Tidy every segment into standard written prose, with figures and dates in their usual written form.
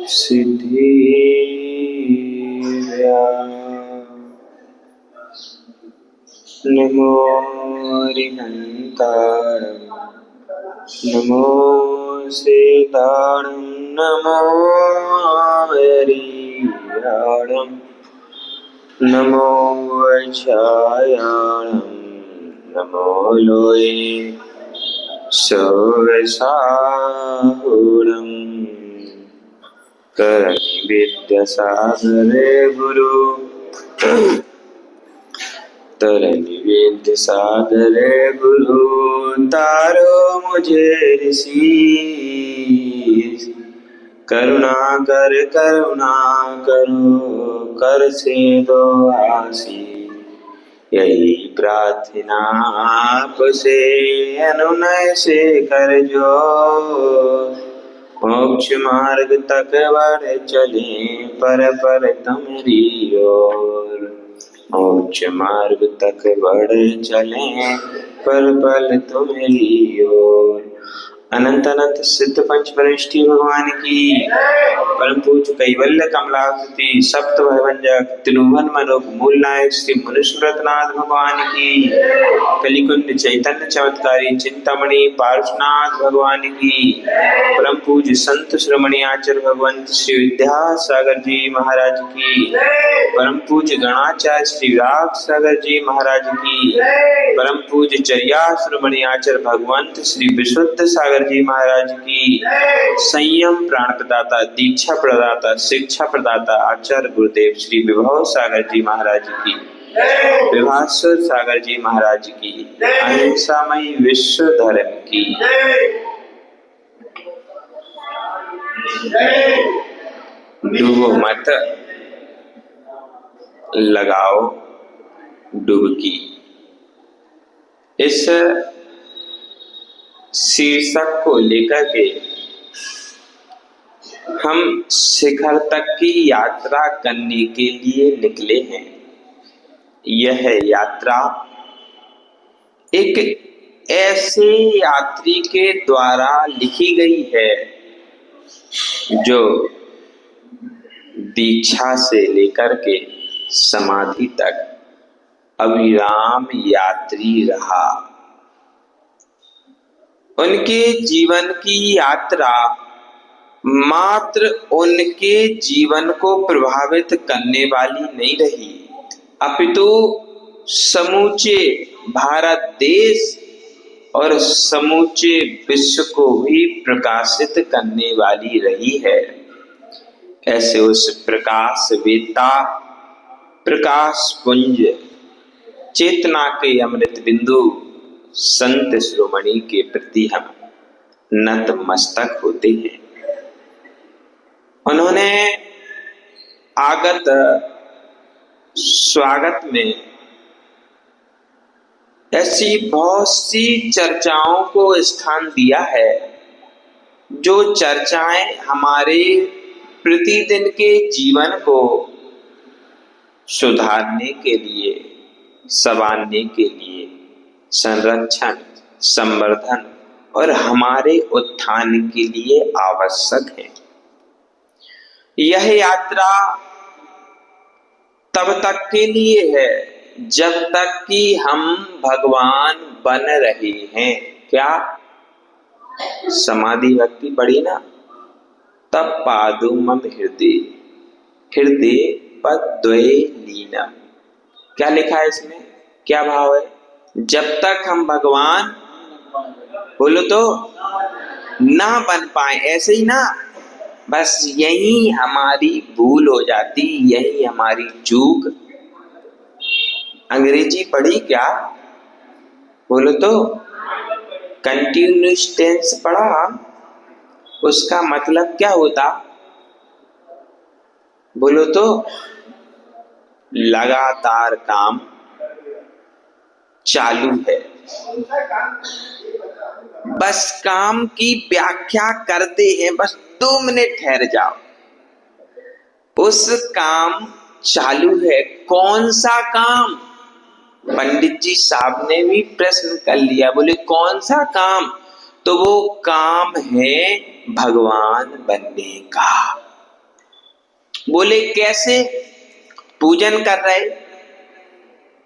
सिद्धिर्या। नमो हरिहन्तारं नमो सीताणं नमो हरियाणं नमो वैच्छायाणं नमो लोये सौरसाहुरं करनिवेद्यसागरे गुरु तरनिवेद्यसागरे गुरु तारो मुझे ऋषि करुणा करो कर से दो आसी। यही प्रार्थना आपसे अनुनय से कर जो मोक्ष मार्ग तक बढ़ चले पर तुम्हारी ओर। मोक्ष मार्ग तक बढ़ चले पर तुम्हारी ओर। अनंत अनंत सिद्ध पंच परिष्ठी भगवान की परम पूज्य कैवल्य कमलाकृति सप्त भयभंजक त्रिभुवन मनोक मूल नायक श्री मनुष्यनाथ भगवान की कलिकुंड चैतन्य चमत्कारी चिंतामणि पार्श्वनाथ भगवान की परम पूज्य संत श्रमणी आचार्य भगवंत श्री विद्यासागर जी महाराज की परम पूज्य गणाचार्य श्री विराग सागर जी महाराज की परम पूज्य चर्या श्रमणी आचार्य भगवंत श्री विशुद्ध सागर जी महाराज की संयम प्राण प्रदाता दीक्षा प्रदाता शिक्षा प्रदाता आचार्य गुरुदेव श्री विभव सागर जी महाराज की विभास्वर सागर जी महाराज की अहिंसामयी विश्व धर्म की डूबो मत लगाओ डुबकी। इस शीर्षक को लेकर के हम शिखर तक की यात्रा करने के लिए निकले हैं। यह यात्रा एक ऐसे यात्री के द्वारा लिखी गई है जो दीक्षा से लेकर के समाधि तक अविराम यात्री रहा। उनके जीवन की यात्रा मात्र उनके जीवन को प्रभावित करने वाली नहीं रही, अपितु समूचे भारत देश और समूचे विश्व को भी प्रकाशित करने वाली रही है। ऐसे उस प्रकाश वेता प्रकाश पुंज चेतना के अमृत बिंदु संत शिरोमणि के प्रति हम नतमस्तक होते हैं। उन्होंने आगत स्वागत में ऐसी बहुत सी चर्चाओं को स्थान दिया है जो चर्चाएं हमारे प्रतिदिन के जीवन को सुधारने के लिए, संवारने के लिए, संरक्षण, संवर्धन और हमारे उत्थान के लिए आवश्यक है। यह यात्रा तब तक के लिए है जब तक कि हम भगवान बन रहे हैं। क्या समाधि भक्ति पढ़ी ना, तब पादु मम हृदय पद्वये लीनम। क्या लिखा है इसमें, क्या भाव है? जब तक हम भगवान बोलो तो ना बन पाए, ऐसे ही ना, बस यही हमारी भूल हो जाती, यही हमारी चूक। अंग्रेजी पढ़ी क्या? बोलो तो कंटिन्यूअस टेंस पढ़ा, उसका मतलब क्या होता? बोलो तो लगातार काम चालू है। बस काम की व्याख्या करते हैं, बस 2 मिनट ठहर जाओ, उस काम चालू है। कौन सा काम? पंडित जी साहब ने भी प्रश्न कर लिया, बोले कौन सा काम? तो वो काम है भगवान बनने का। बोले कैसे? पूजन कर रहे,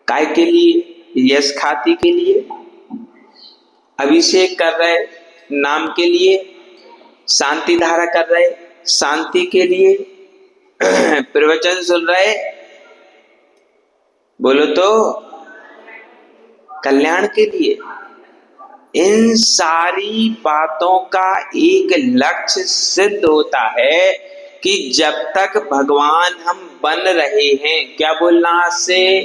काय के लिए? यश ख्याति के लिए। अभिषेक कर रहे नाम के लिए, शांति धारा कर रहे शांति के लिए, प्रवचन सुन रहे, बोलो तो कल्याण के लिए। इन सारी बातों का एक लक्ष्य सिद्ध होता है कि जब तक भगवान हम बन रहे हैं, क्या बोलना से,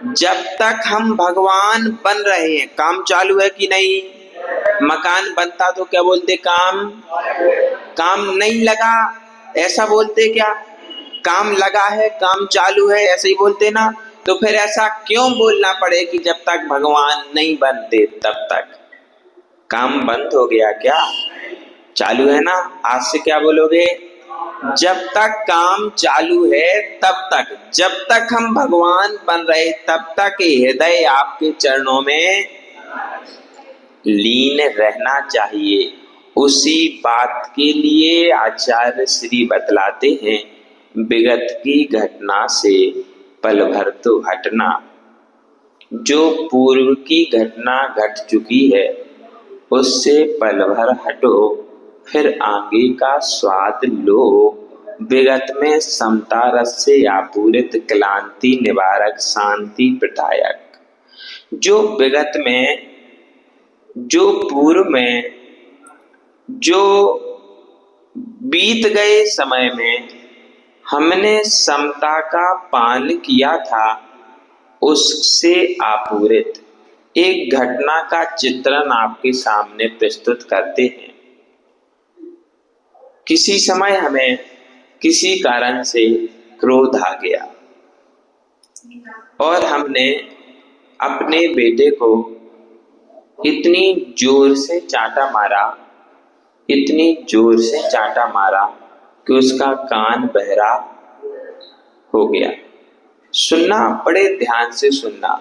जब तक हम भगवान बन रहे हैं, काम चालू है कि नहीं? मकान बनता तो क्या बोलते? काम नहीं लगा ऐसा बोलते क्या? काम लगा है, काम चालू है, ऐसे ही बोलते ना। तो फिर ऐसा क्यों बोलना पड़े कि जब तक भगवान नहीं बनते तब तक? काम बंद हो गया क्या? चालू है ना। आज से क्या बोलोगे? जब तक काम चालू है तब तक, जब तक हम भगवान बन रहे तब तक हृदय आपके चरणों में लीन रहना चाहिए। उसी बात के लिए आचार्य श्री बतलाते हैं, विगत की घटना से पल भर तो हटना। जो पूर्व की घटना घट चुकी है उससे पल भर हटो, फिर आगे का स्वाद लो। विगत में समता रस से आपूरित क्लांति निवारक शांति प्रदायक। जो विगत में, जो पूर्व में, जो बीत गए समय में हमने समता का पालन किया था, उससे आपूरित एक घटना का चित्रण आपके सामने प्रस्तुत करते हैं। किसी समय हमें किसी कारण से क्रोध आ गया और हमने अपने बेटे को इतनी जोर से चांटा मारा, इतनी जोर से चांटा मारा कि उसका कान बहरा हो गया। सुनना, बड़े ध्यान से सुनना,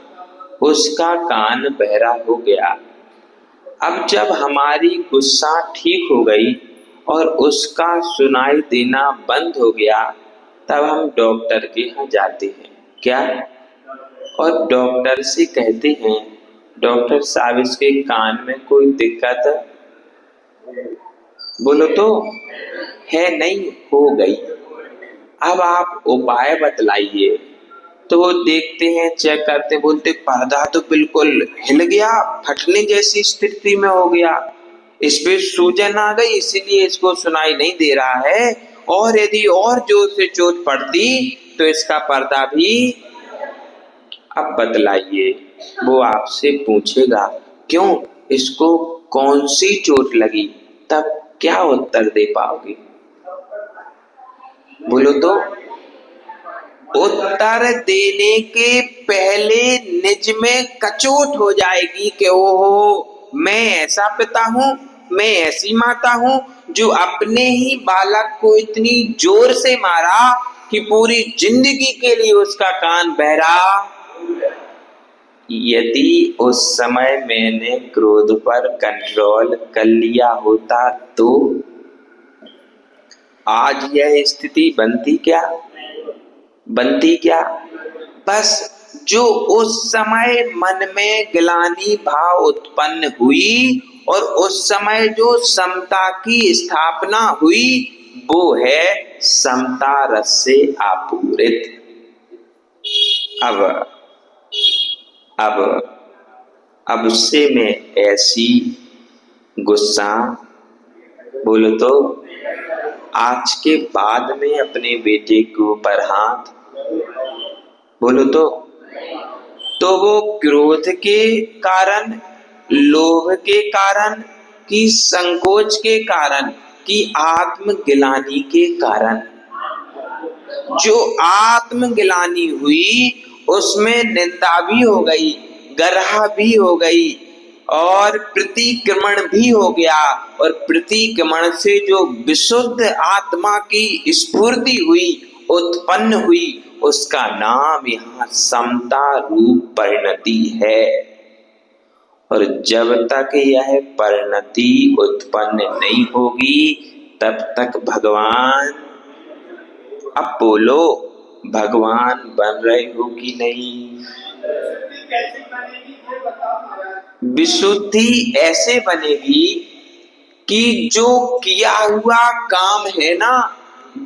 उसका कान बहरा हो गया। अब जब हमारी गुस्सा ठीक हो गई और उसका सुनाई देना बंद हो गया, तब हम डॉक्टर के यहाँ जाते हैं। क्या? और डॉक्टर से कहते हैं, डॉक्टर साहब इसके कान में कोई दिक्कत बोलो तो है? नहीं, हो गई। अब आप उपाय बतलाइए। तो वो देखते हैं, चेक करते हैं, बोलते पर्दा तो बिल्कुल हिल गया, फटने जैसी स्थिति में हो गया, इस पे सूजन आ गई, इसीलिए इसको सुनाई नहीं दे रहा है, और यदि और जोर से चोट पड़ती तो इसका पर्दा भी। अब बतलाइए, वो आपसे पूछेगा क्यों, इसको कौन सी चोट लगी, तब क्या उत्तर दे पाओगे? बोलो तो। उत्तर देने के पहले निज में कचोट हो जाएगी कि ओहो, मैं ऐसा पिता हूँ, मैं ऐसी माता हूँ जो अपने ही बालक को इतनी जोर से मारा कि पूरी जिंदगी के लिए उसका कान बहरा। यदि उस समय मैंने क्रोध पर कंट्रोल कर लिया होता तो आज यह स्थिति बनती क्या? बस जो उस समय मन में ग्लानि भाव उत्पन्न हुई और उस समय जो समता की स्थापना हुई, वो है समता रस से आपूरित। अब से मैं ऐसी गुस्सा, बोलो तो, आज के बाद में अपने बेटे के ऊपर हाथ, बोलो तो वो क्रोध के कारण, लोभ के कारण, कि संकोच के कारण, कि आत्मग्लानि के कारण। जो आत्मग्लानि हुई उसमें निंदा भी हो गई, गर्हा भी हो गई और प्रतिक्रमण भी हो गया, और प्रतिक्रमण से जो विशुद्ध आत्मा की स्फूर्ति हुई, उत्पन्न हुई, उसका नाम यहाँ समता रूप परिणति है। और जब तक यह परिणति उत्पन्न नहीं होगी तब तक भगवान, अब बोलो, भगवान बन रहे हो कि नहीं? विशुद्धि ऐसे बनेगी कि जो किया हुआ काम है ना,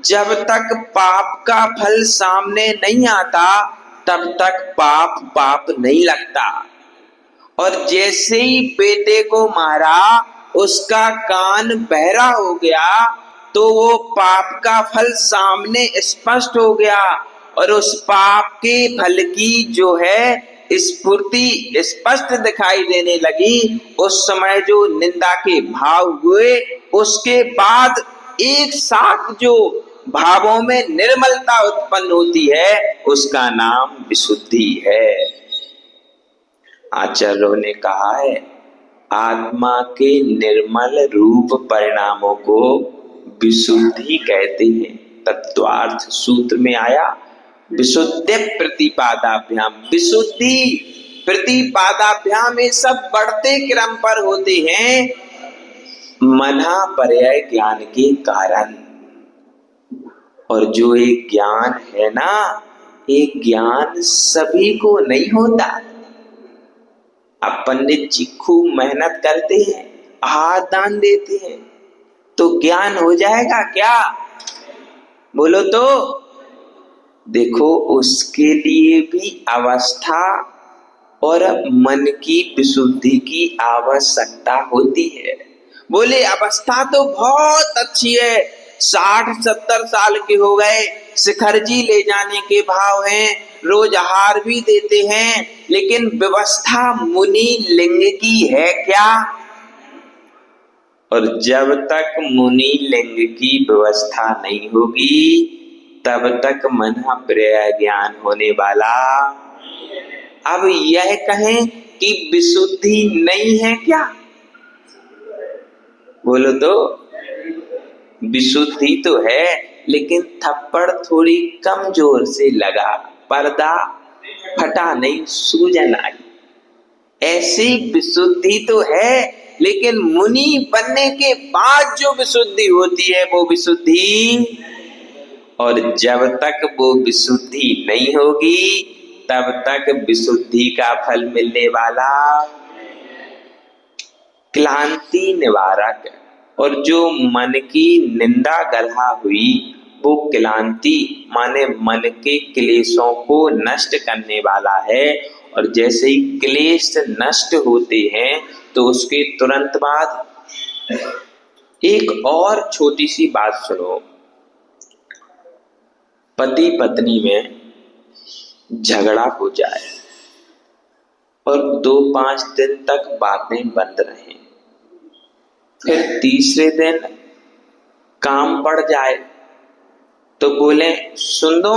जब तक पाप का फल सामने नहीं आता तब तक पाप पाप नहीं लगता। और जैसे ही बेटे को मारा, उसका कान बहरा हो गया, तो वो पाप का फल सामने स्पष्ट हो गया और उस पाप के फल की जो है स्फूर्ति स्पष्ट दिखाई देने लगी। उस समय जो निंदा के भाव हुए, उसके बाद एक साथ जो भावों में निर्मलता उत्पन्न होती है, उसका नाम विशुद्धि है। आचार्यों ने कहा है, आत्मा के निर्मल रूप परिणामों को विशुद्धि कहते हैं। तत्वार्थ सूत्र में आया, विशुद्धि प्रतिपादाभ्याम। विशुद्धि प्रतिपादाभ्याम, ये सब बढ़ते क्रम पर होते हैं मना पर्याय ज्ञान के कारण। और जो एक ज्ञान है ना, एक ज्ञान सभी को नहीं होता। अब पंडित जी खूब मेहनत करते हैं, आहार दान देते हैं, तो ज्ञान हो जाएगा क्या? बोलो तो। देखो, उसके लिए भी अवस्था और मन की विशुद्धि की आवश्यकता होती है। बोले अवस्था तो बहुत अच्छी है, 60-70 साल के हो गए, शिखर जी ले जाने के भाव हैं, रोज आहार भी देते हैं, लेकिन व्यवस्था मुनि लिंग की है क्या? और जब तक मुनि लिंग की व्यवस्था नहीं होगी तब तक मना पर्याय ज्ञान होने वाला। अब यह कहें कि विशुद्धि नहीं है क्या? बोलो तो। विशुद्धि तो है, लेकिन थप्पड़ थोड़ी कम जोर से लगा, पर्दा फटा नहीं, सूजन आई। ऐसी विशुद्धि तो है, लेकिन मुनि बनने के बाद जो विशुद्धि होती है वो विशुद्धि। और जब तक वो विशुद्धि नहीं होगी तब तक विशुद्धि का फल मिलने वाला। क्लांति निवारक, और जो मन की निंदा गढ़ा हुई वो क्लांति माने मन के क्लेशों को नष्ट करने वाला है। और जैसे ही क्लेश नष्ट होते हैं तो उसके तुरंत बाद एक और छोटी सी बात सुनो। पति पत्नी में झगड़ा हो जाए और 2-5 दिन तक बातें बंद रहें, फिर तीसरे दिन काम पड़ जाए तो बोले सुन दो,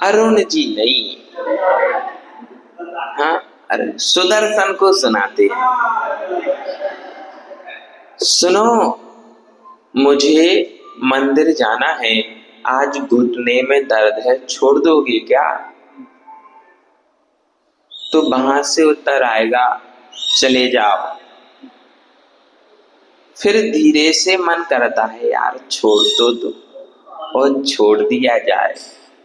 अरुण जी नहीं, हाँ, अरे सुदर्शन को सुनाते हैं, सुनो मुझे मंदिर जाना है, आज घुटने में दर्द है, छोड़ दोगे क्या? तो वहां से उत्तर आएगा चले जाओ। फिर धीरे से मन करता है यार छोड़ तो दो, और छोड़ दिया जाए।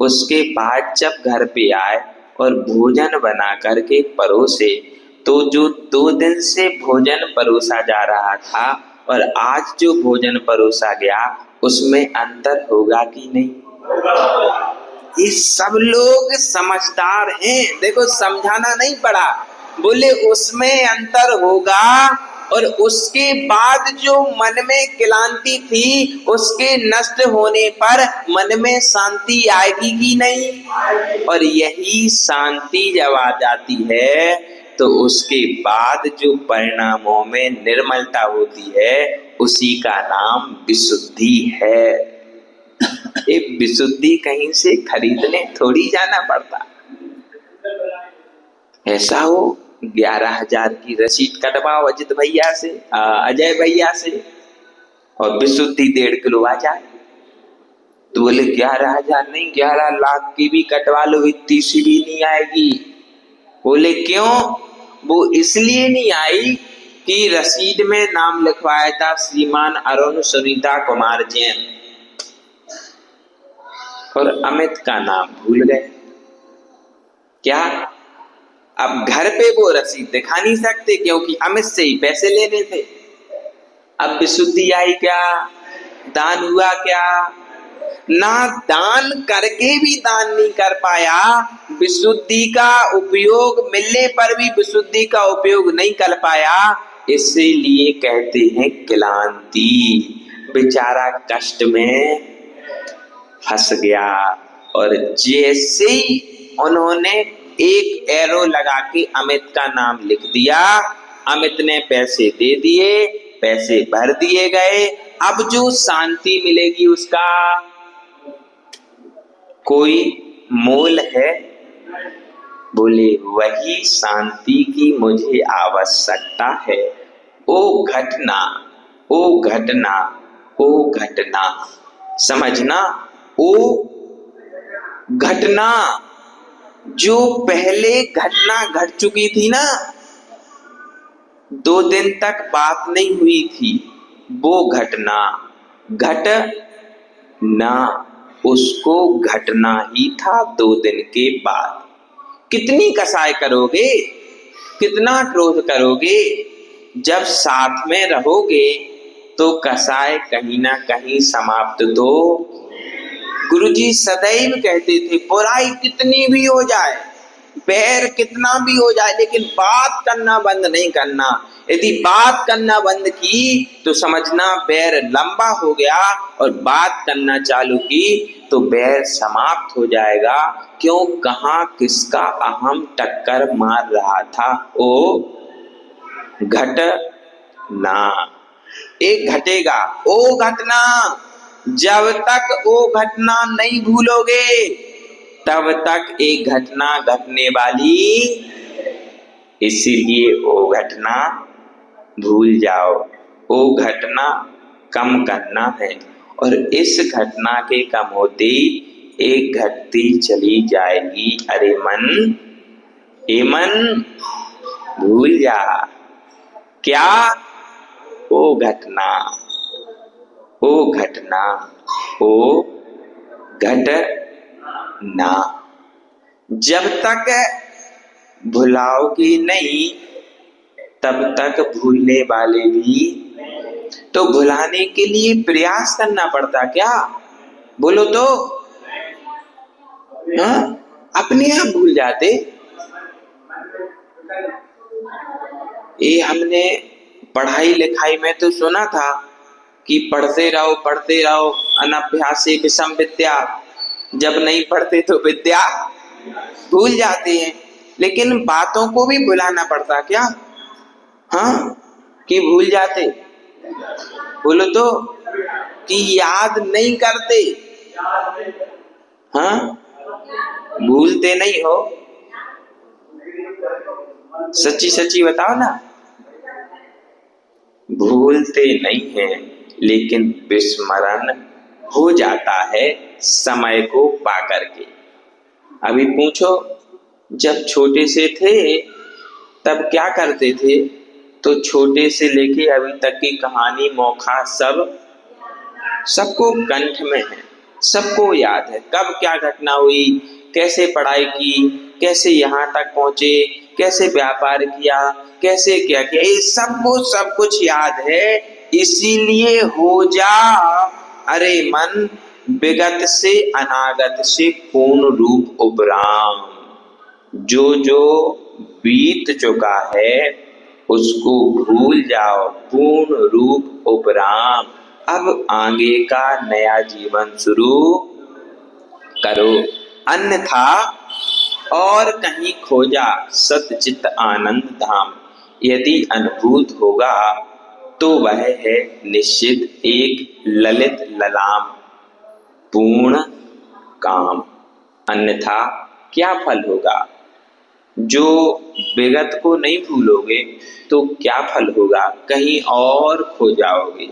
उसके बाद जब घर पे आए और भोजन बना करके परोसे, तो जो 2 दिन से भोजन परोसा जा रहा था और आज जो भोजन परोसा गया उसमें अंतर होगा कि नहीं? ये सब लोग समझदार हैं, देखो समझाना नहीं पड़ा, बोले उसमें अंतर होगा। और उसके बाद जो मन में क्लांति थी उसके नष्ट होने पर मन में शांति आएगी कि नहीं? और यही शांति जब आ जाती है तो उसके बाद जो परिणामों में निर्मलता होती है उसी का नाम विशुद्धि है। ये विशुद्धि कहीं से खरीदने थोड़ी जाना पड़ता। ऐसा हो 11,000 की रसीद कटवाओ अजित भैया से, अजय भैया से, और विशुद्धि 1.5 किलो आ जाए। तो बोले 11,000 नहीं, 11 लाख की भी कटवा लो, इतनी सी भी नहीं आएगी। बोले क्यों? वो इसलिए नहीं आई कि रसीद में नाम लिखवाया था श्रीमान अरुण सुनीता कुमार जैन, और अमित का नाम भूल गए। क्या अब घर पे वो रसीद दिखा नहीं सकते क्योंकि अमित से ही पैसे लेने थे। अब विशुद्धि आई क्या? दान हुआ क्या? ना दान करके भी दान नहीं कर पाया, विशुद्धि का उपयोग मिलने पर भी विशुद्धि का उपयोग नहीं कर पाया, इसीलिए कहते हैं क्लांति। बेचारा कष्ट में फंस गया। और जैसे ही उन्होंने एक एरो लगा के अमित का नाम लिख दिया, अमित ने पैसे दे दिए, पैसे भर दिए गए। अब जो शांति मिलेगी उसका कोई मोल है? बोले वही शांति की मुझे आवश्यकता है। ओ घटना, ओ घटना, ओ घटना, समझना। ओ घटना जो पहले घटना घट चुकी थी ना, 2 दिन तक बात नहीं हुई थी, वो घटना घट ना, उसको घटना ही था 2 दिन के बाद। कितनी कसाई करोगे, कितना क्रोध करोगे? जब साथ में रहोगे तो कसाई कहीं ना कहीं समाप्त तो। गुरुजी सदैव कहते थे बुराई कितनी भी हो जाए, बैर कितना भी हो जाए, लेकिन बात करना बंद नहीं करना। यदि बात करना बंद की तो समझना बैर लंबा हो गया, और बात करना चालू की तो बैर समाप्त हो जाएगा। क्यों? कहां किसका अहम टक्कर मार रहा था? ओ घट ना, एक घटेगा ओ घटना। जब तक वो घटना नहीं भूलोगे तब तक एक घटना घटने वाली, इसीलिए वो घटना भूल जाओ, वो घटना कम करना है। और इस घटना के कम होते एक घटती चली जाएगी। अरे मन, ए मन भूल जा, क्या? वो घटना, ओ घटना, ओ घटना। जब तक भुलाओगे नहीं तब तक भूलने वाले भी, तो भुलाने के लिए प्रयास करना पड़ता क्या? बोलो तो। हाँ, अपने आप भूल जाते। ये हमने पढ़ाई लिखाई में तो सुना था कि पढ़ते रहो अनभ्यासे विषम विद्या। जब नहीं पढ़ते तो विद्या भूल जाते हैं। लेकिन बातों को भी भुलाना पड़ता क्या? हाँ, कि भूल जाते? बोलो तो। कि याद नहीं करते? हाँ, भूलते नहीं हो? सच्ची सच्ची बताओ ना। भूलते नहीं है, लेकिन विस्मरण हो जाता है समय को पाकर के। अभी पूछो, जब छोटे से थे तब क्या करते थे? तो छोटे से लेके अभी तक की कहानी मौखा सब सबको कंठ में है, सबको याद है। कब क्या घटना हुई, कैसे पढ़ाई की, कैसे यहाँ तक पहुंचे, कैसे व्यापार किया, कैसे क्या किया, ये सबको सब कुछ याद है। इसीलिए हो जा अरे मन विगत से अनागत से पूर्ण रूप उपराम। जो जो बीत चुका है उसको भूल जाओ, पूर्ण रूप उपराम। अब आगे का नया जीवन शुरू करो, अन्यथा और कहीं खोजा सतचित आनंद धाम। यदि अनुभूत होगा तो वह है निश्चित एक ललित ललाम पूर्ण काम, अन्यथा क्या फल होगा? जो विगत को नहीं भूलोगे तो क्या फल होगा? कहीं और खो जाओगे।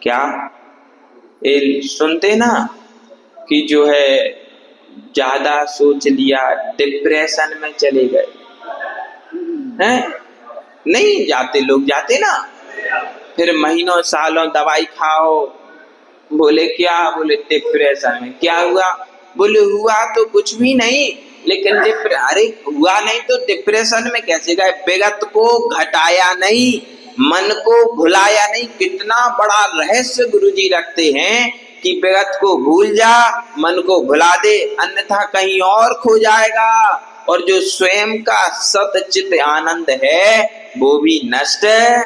क्या ये सुनते ना कि जो है ज्यादा सोच लिया डिप्रेशन में चले गए। हैं? नहीं जाते, लोग जाते ना, फिर महीनों सालों दवाई खाओ। बोले क्या? बोले डिप्रेशन में। क्या हुआ? बोले हुआ तो कुछ भी नहीं, लेकिन अरे हुआ नहीं तो डिप्रेशन में कैसे गए? विगत को घटाया नहीं, मन को भुलाया नहीं। कितना बड़ा रहस्य गुरुजी रखते हैं कि विगत को भूल जा, मन को भुला दे, अन्यथा कहीं और खो जाएगा। और जो स्वयं का सतचित आनंद है वो भी नष्ट है।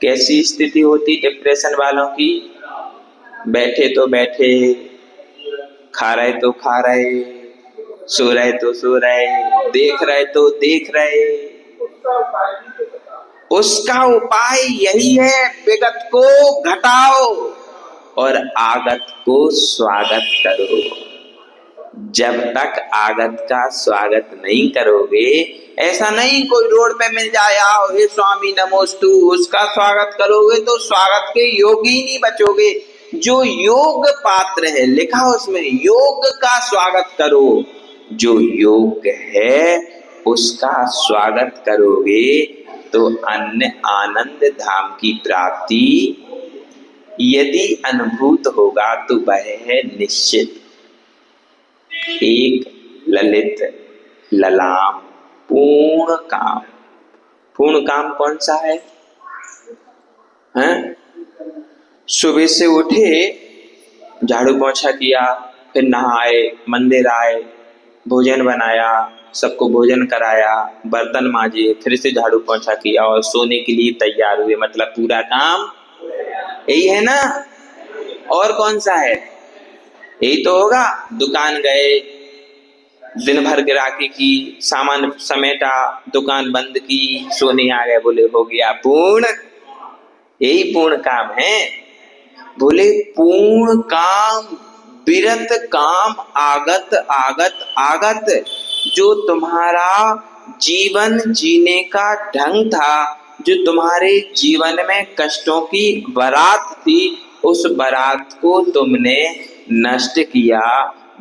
कैसी स्थिति होती डिप्रेशन वालों की? बैठे तो बैठे, खा रहे तो खा रहे, सो रहे तो सो रहे, देख रहे तो देख रहे। उसका उपाय यही है, विगत को घटाओ और आगत को स्वागत करो। जब तक आगत का स्वागत नहीं करोगे, ऐसा नहीं कोई रोड पे मिल जाए, आओ हे स्वामी नमोस्तु, उसका स्वागत करोगे तो स्वागत के योग्य ही नहीं बचोगे। जो योग पात्र है, लिखा उसमें योग का स्वागत करो। जो योग्य है उसका स्वागत करोगे तो अन्य आनंद धाम की प्राप्ति यदि अनुभूत होगा तो वह है निश्चित। एक ललित ललाम पूर्ण काम। पूर्ण काम कौन सा है? हैं? सुबह से उठे, झाड़ू पोछा किया, फिर नहाए, मंदिर आए, भोजन बनाया, सबको भोजन कराया, बर्तन मांजे, फिर से झाड़ू पोछा किया और सोने के लिए तैयार हुए। मतलब पूरा काम यही है ना? और कौन सा है? यही तो होगा। दुकान गए, दिन भर गिराकी की, सामान समेटा, दुकान बंद की, सोने आ गए, बोले हो गया पूर्ण। यही पूर्ण काम है। बोले पूर्ण काम, विरत काम, आगत आगत आगत। जो तुम्हारा जीवन जीने का ढंग था, जो तुम्हारे जीवन में कष्टों की बारात थी, उस बारात को तुमने नष्ट किया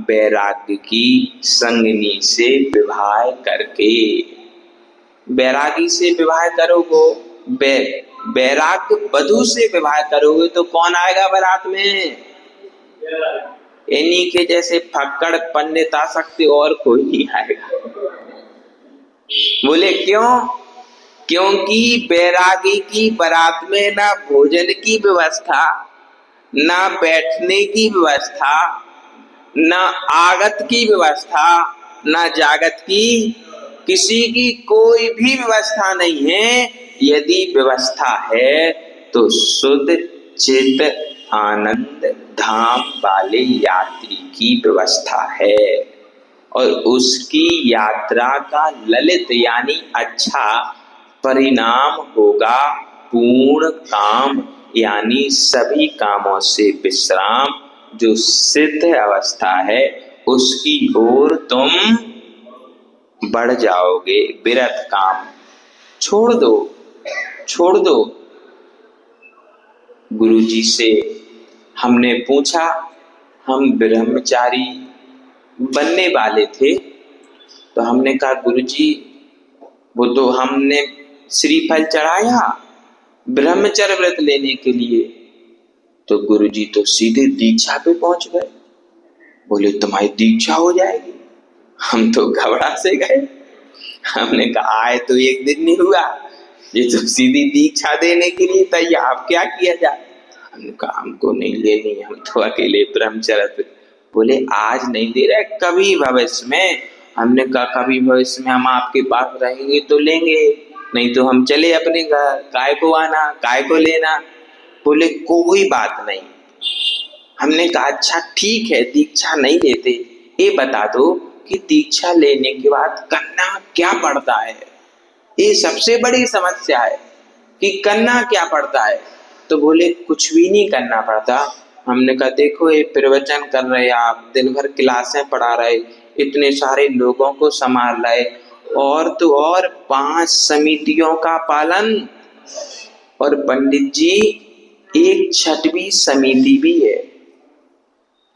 वैराग्य की संगनी से विवाह करके। वैरागी से विवाह करोगे, वैराग्य वधू से विवाह करोगे तो कौन आएगा बारात में? इन्हीं के जैसे फक्कड़ पंडित आ सकते, और कोई नहीं आएगा। बोले क्यों? क्योंकि वैरागी की बारात में ना भोजन की व्यवस्था, ना बैठने की व्यवस्था, ना आगत की व्यवस्था, ना जागत की, किसी की कोई भी व्यवस्था नहीं है। यदि व्यवस्था है तो शुद्ध चित आनंद धाम वाले यात्री की व्यवस्था है, और उसकी यात्रा का ललित यानी अच्छा परिणाम होगा पूर्ण काम, यानी सभी कामों से विश्राम। जो सिद्ध अवस्था है उसकी ओर तुम बढ़ जाओगे। विरत काम छोड़ दो, छोड़ दो। गुरुजी से हमने पूछा, हम ब्रह्मचारी बनने वाले थे, तो हमने कहा गुरुजी वो तो हमने श्रीफल चढ़ाया ब्रह्मचर्य व्रत लेने के लिए, तो गुरुजी तो सीधे दीक्षा पे पहुंच गए। बोले तुम्हारी दीक्षा हो जाएगी। हम तो घबरा से गए। हमने कहा आए तो एक दिन नहीं हुआ, ये तो सीधी दीक्षा देने के लिए तैयार, अब क्या किया जाए? हमने कहा हमको नहीं लेनी, हम तो अकेले ब्रह्मचर्य। बोले आज नहीं दे रहे, कभी भविष्य में। हमने कहा कभी भविष्य में हम आपके पास रहेंगे तो लेंगे, नहीं तो हम चले अपने घर, काय को आना, काय को लेना। बोले कोई बात नहीं। हमने कहा अच्छा ठीक है, दीक्षा नहीं लेते, ये बता दो कि दीक्षा लेने के बाद करना क्या पड़ता है? ये सबसे बड़ी समस्या है कि करना क्या पड़ता है। तो बोले कुछ भी नहीं करना पड़ता। हमने कहा देखो ये प्रवचन कर रहे, आप दिन भर क्लासें पढ़ा रहे, इतने सारे लोगों को संभाल रहे, और तो और 5 समितियों का पालन, और पंडित जी एक 6वीं समिति भी है।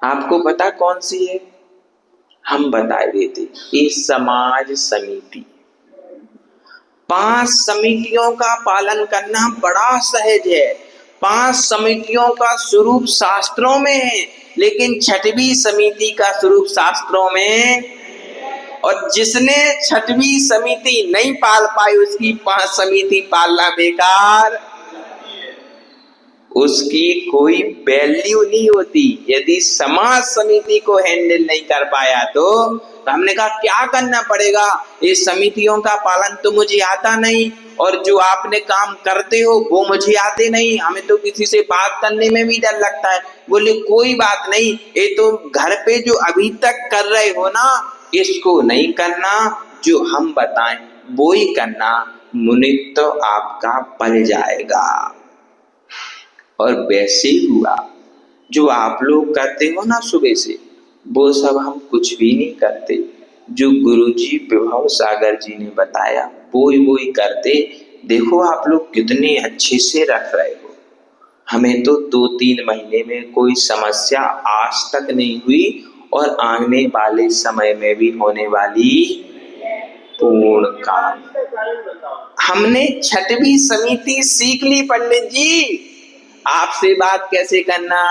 आपको पता कौन सी है? हम बता देते, ये समाज समिति। 5 समितियों का पालन करना बड़ा सहज है। 5 समितियों का स्वरूप शास्त्रों में है, लेकिन छठवीं समिति का स्वरूप शास्त्रों में। और जिसने छठवीं समिति नहीं पाल पाई उसकी 5 समिति पालना बेकार, उसकी कोई वैल्यू नहीं होती। यदि समाज समिति को हैंडल नहीं कर पाया तो हमने कहा क्या करना पड़ेगा, ये समितियों का पालन तो मुझे आता नहीं, और जो आपने काम करते हो वो मुझे आते नहीं, हमें तो किसी से बात करने में भी डर लगता है। बोले कोई बात नहीं, ये तो घर पे जो अभी तक कर रहे हो ना, इसको नहीं करना, जो हम बताएं वो ही करना, मुनित तो आपका पल जाएगा। और वैसे ही हुआ, जो आप लोग करते हो ना सुबह से, वो सब हम कुछ भी नहीं करते। जो गुरुजी विभव सागर जी ने बताया वो ही करते। देखो आप लोग कितने अच्छे से रख रहे हो। हमें तो 2-3 महीने में कोई समस्या आज तक नहीं हुई, और आने वाले समय में भी होने वाली पूर्ण काम। हमने छठवीं समिति सीख ली पंडित जी। आपसे बात कैसे करना,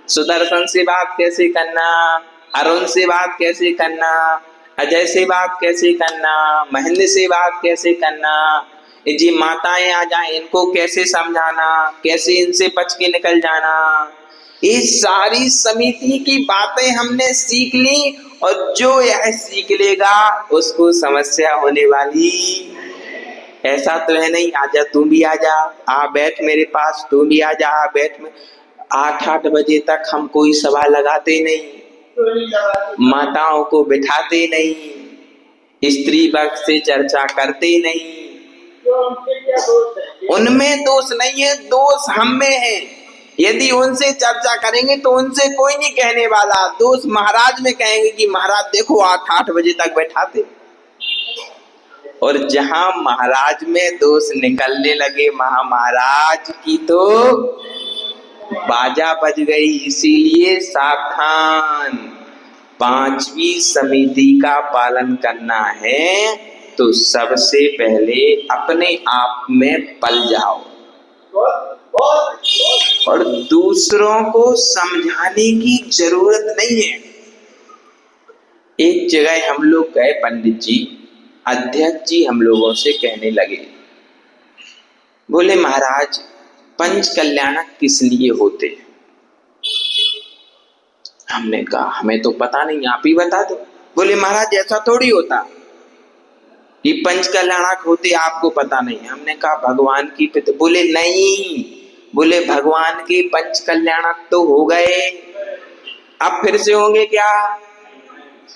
सुदर्शन से बात कैसे करना, अरुण से बात कैसे करना, अजय से बात कैसे करना, महेंद्र से बात कैसे करना, जी माताएं आ जाए इनको कैसे समझाना, कैसे इनसे बच के निकल जाना, ये सारी समिति की बातें हमने सीख ली। और जो यह सीख लेगा उसको समस्या होने वाली। ऐसा तो है नहीं, आजा तू भी आजा, आ बैठ मेरे पास, तू भी आजा, आ बैठ में। 8 बजे तक हम कोई सभा लगाते नहीं, माताओं को बिठाते नहीं, स्त्री वर्ग से चर्चा करते नहीं। उनमें दोष नहीं है, दोष हम में है। यदि उनसे चर्चा करेंगे तो उनसे कोई नहीं कहने वाला, दोष महाराज में कहेंगे कि महाराज देखो 8 बजे तक बैठाते। और जहां महाराज में दोष निकलने लगे महाराज की, तो बाजा बज गई। इसीलिए सावधान, 5वीं समिति का पालन करना है तो सबसे पहले अपने आप में पल जाओ, और दूसरों को समझाने की जरूरत नहीं है। एक जगह हम लोग गए पंडित जी, अध्यक्ष जी हम लोगों से कहने लगे, बोले महाराज पंच कल्याणक किस लिए होते हैं? हमने कहा हमें तो पता नहीं, आप ही बता दो। बोले महाराज ऐसा थोड़ी होता कि पंच कल्याणक होते आपको पता नहीं। हमने कहा भगवान की पिता। बोले नहीं, बोले भगवान के पंच कल्याणक तो हो गए, अब फिर से होंगे क्या?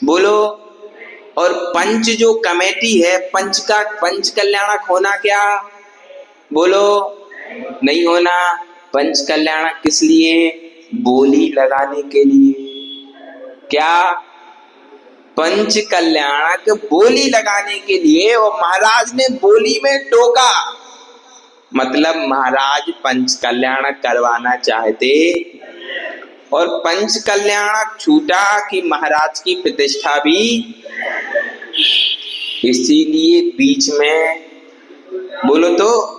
बोलो। और पंच जो कमेटी है, पंच का पंच कल्याणक होना क्या? बोलो नहीं होना। पंच कल्याणक किस लिए? बोली लगाने के लिए। क्या? पंच कल्याणक बोली लगाने के लिए। और महाराज ने बोली में टोका, मतलब महाराज पंच कल्याणक करवाना चाहते, और पंच कल्याणक छूटा कि महाराज की प्रतिष्ठा भी। इसीलिए बीच में बोलो तो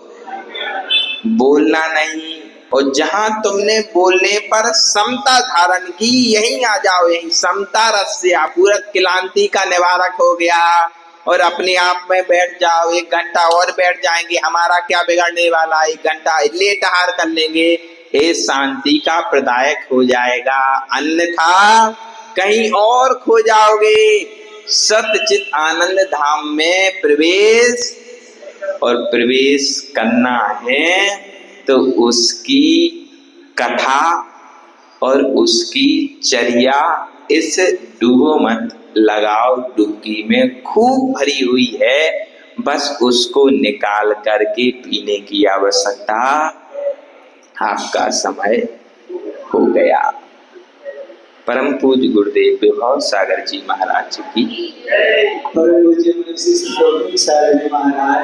बोलना नहीं। और जहां तुमने बोलने पर समता धारण की, यहीं आ जाओ, यहीं समता रस्या, पूरा क्लांति का निवारक हो गया। और अपने आप में बैठ जाओ, 1 घंटा और बैठ जाएंगे, हमारा क्या बिगड़ने वाला, 1 घंटा लेट आहार कर लेंगे, ये शांति का प्रदायक हो जाएगा। अन्यथा कहीं और खो जाओगे। सतचित आनंद धाम में प्रवेश, और प्रवेश करना है तो उसकी कथा और उसकी चर्या, इस डूबो मत लगाओ डुबकी में खूब भरी हुई है, बस उसको निकाल करके पीने की आवश्यकता। आपका समय हो गया। परम पूज्य गुरुदेव विभव सागर जी महाराज की, परम पूज्य सागर जी महाराज।